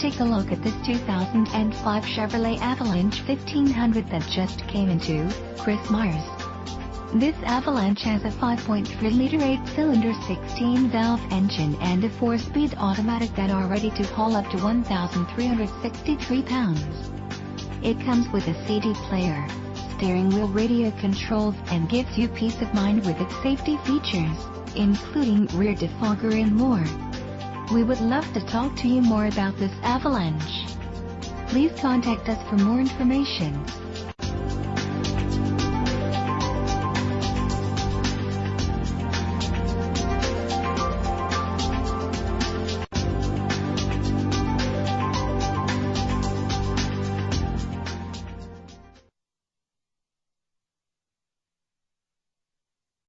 take a look at this 2005 Chevrolet Avalanche 1500 that just came into Chris Myers. This Avalanche has a 5.3-liter 8-cylinder 16-valve engine and a 4-speed automatic that are ready to haul up to 1,363 pounds. It comes with a CD player, steering wheel radio controls, and gives you peace of mind with its safety features, including rear defogger and more. We would love to talk to you more about this Avalanche. Please contact us for more information.